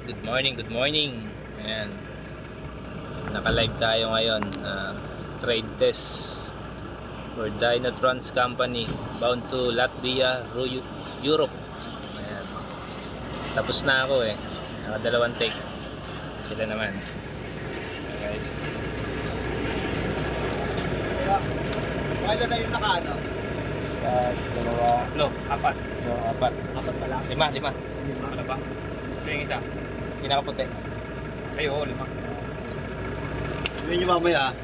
Good morning, good morning. Ayan. Naka-live tayo ngayon. Trade test for Dynatrans Company bound to Latvia, Europe. Ayan. Tapos na ako eh. Nakadalawang take. Sila naman. Ayan, guys. Kailan na yung nakaano? Sa dalawa. No, apat. No, apat. Apat pa lang? Lima. Ano ba? Ito yung isa. Pinakaputi. Ay, oo, 5. Sabihin nyo mamaya,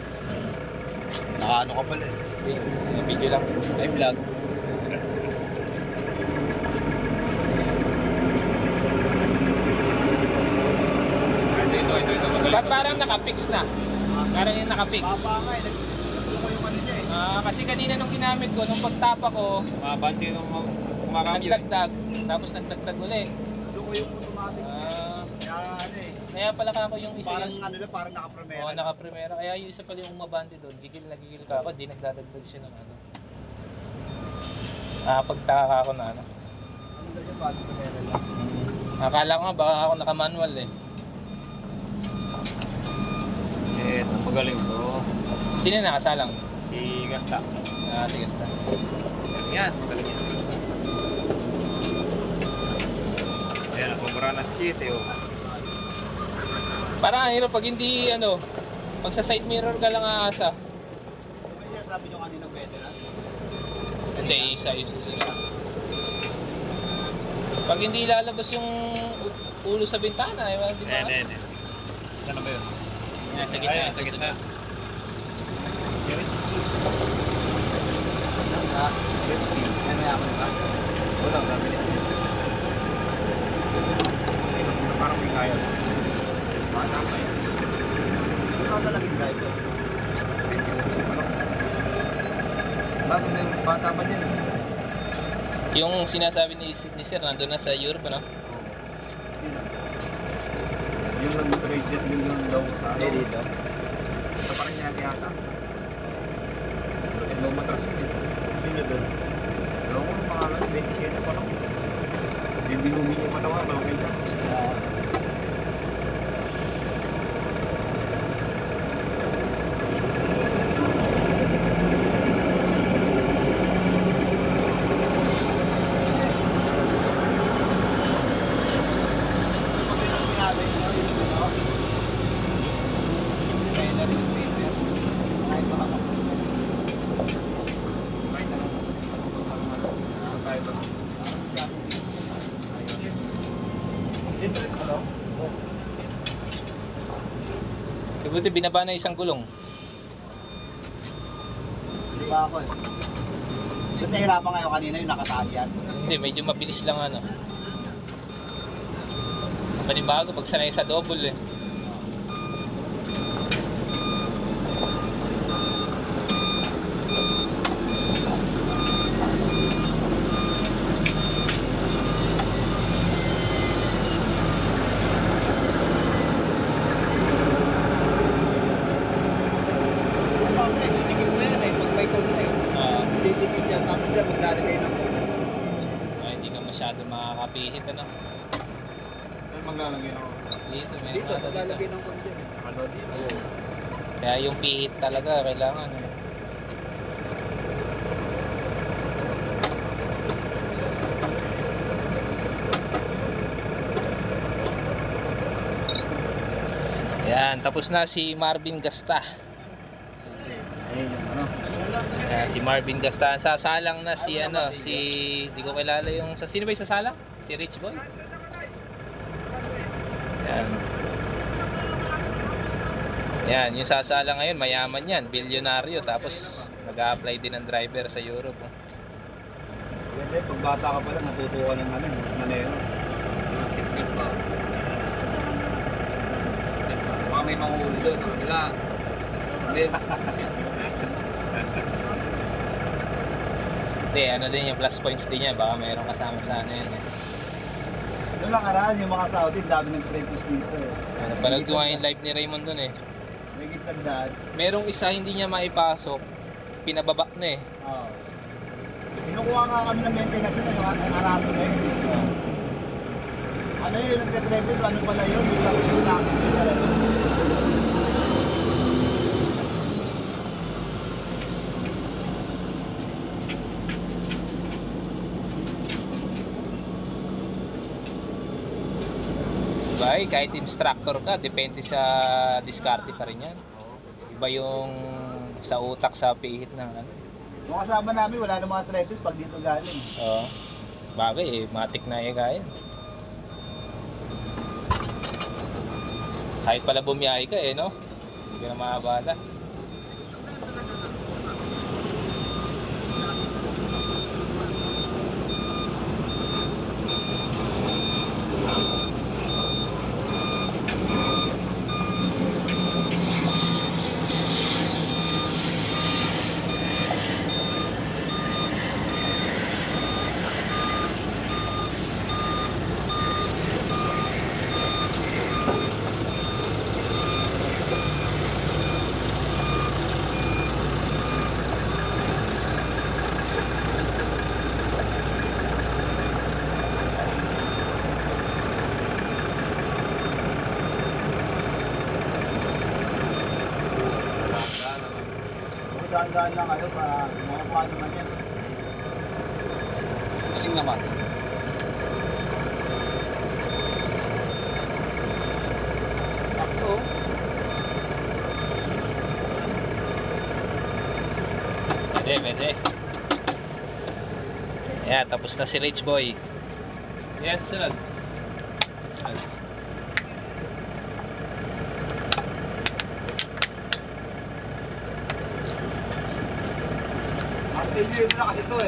nakaano ka pala eh. Hindi, video lang. Ay, vlog. Ito. Ba't parang nakapix na? Parang yung nakapix. Baba nga eh, nagtulo ko yung ano niya eh. Kasi kanina nung ginamit ko, nung pagtapa ko, Mabante nung kumakambyo. nagdagdag, tapos nagdagdag ulit. Tulo ko yung automatic. Kaya ano eh, Kaya pala ako yung isa parang yung... ano lang, parang naka-primera. Oo, naka-primera. Kaya yung isa pala yung umabante doon, gigil na gigil ka ako, di nagdadagdag siya ng ano. Pagtaka ka ako na ano. Ano daw yung bago primera lang? Akala ko nga baka ako naka-manual eh. Ang magaling to. Sino yung nakasalang? Si Gasta. Sige, basta. Magaling yan, magaling yan. Ayan, sobra na si City, oh. Parang ang hirap pag hindi ano, pag sa side mirror ka lang aasa. May sinasabi nyo kanina veteran? Hindi, isa sila. Pag hindi lalabas yung ulo sa bintana, di ba? Ayan. Saan na ba yun? Yan, sa gitna. Ayan, sa gitna. Ano yan ba? Wala, gabili. Parang may kaya. Bata pa yun. Ano ka talagang driver? Bago na yung bata pa dyan. Yung sinasabi ni Sir, nandun na sa Europe, ano? Yung nag-trade jet din doon daw sa ano. Eh, dito. Sa Parañaque yata. Low matras yun eh. Sino doon? Alam ko ang pangalan, 27 pa lang. Yung binumi yung matawa, malaki siya. Buti binaba na isang gulong. Di ba ako eh? Ba't nahirapan kayo kanina yung nakataas yan? Hindi, medyo mabilis lang ano. Panibago pag sanay sa double eh. Didikit mo yan eh, pag may code na eh. Didikit yan, tapos dyan maglalagay ng code. Hindi ka masyado makakapihit ano. Saan maglalagay ako? Dito, may Dito, maglalagay ng code dyan eh. Nakaload dito. Kaya yung pihit talaga kailangan eh. Yan, tapos na si Marvin Gasta. Ayun yung ano. Si Marvin Gasta. Sasalang na si ano, si di ko kilala yung sa sino ba yung sasalang? Si Rich Boy. Yan. Yan, yung sasalang ngayon, mayaman yan, bilyonaryo, tapos nag-a-apply din ng driver sa Europe. Oh. Ganda eh, pag bata ka pa lang, natuto ka ng ano, maneho. Signal pa. Baka may mahuli doon sa kabila. Hindi, ano din yung plus points din niya, baka mayroong kasama sa ano yan. Noong nakaraan, yung mga Saudi, dami ng trade-offs dito eh. Napanood ko nga yung live ni Raymond dun eh. May gitsandaan. Merong isa hindi niya maipasok, pinababa na eh. Oo. Kinukuha nga kami ng maintenance na yung arato na yun. Ano yun, nagka-trenders, ano pala yun? Yung sabi yung nakikita talaga. Bay, kahit instructor ka, depende sa diskarte pa rin yan. Iba yung sa utak sa pihit ng ano. Yung kasama namin, wala na mga trenders pag dito galing. Oo. Bagay eh, matik na eh kaya. Kahit pala bumiyahe ka eh, no? Hindi ka na makabala. Daan-daan lang kayo para makakuha naman yan. Galing naman. Sakto. Pwede. Ayan, tapos na si Rich Boy. Ayan, susunod. Ang failure na kasi to eh.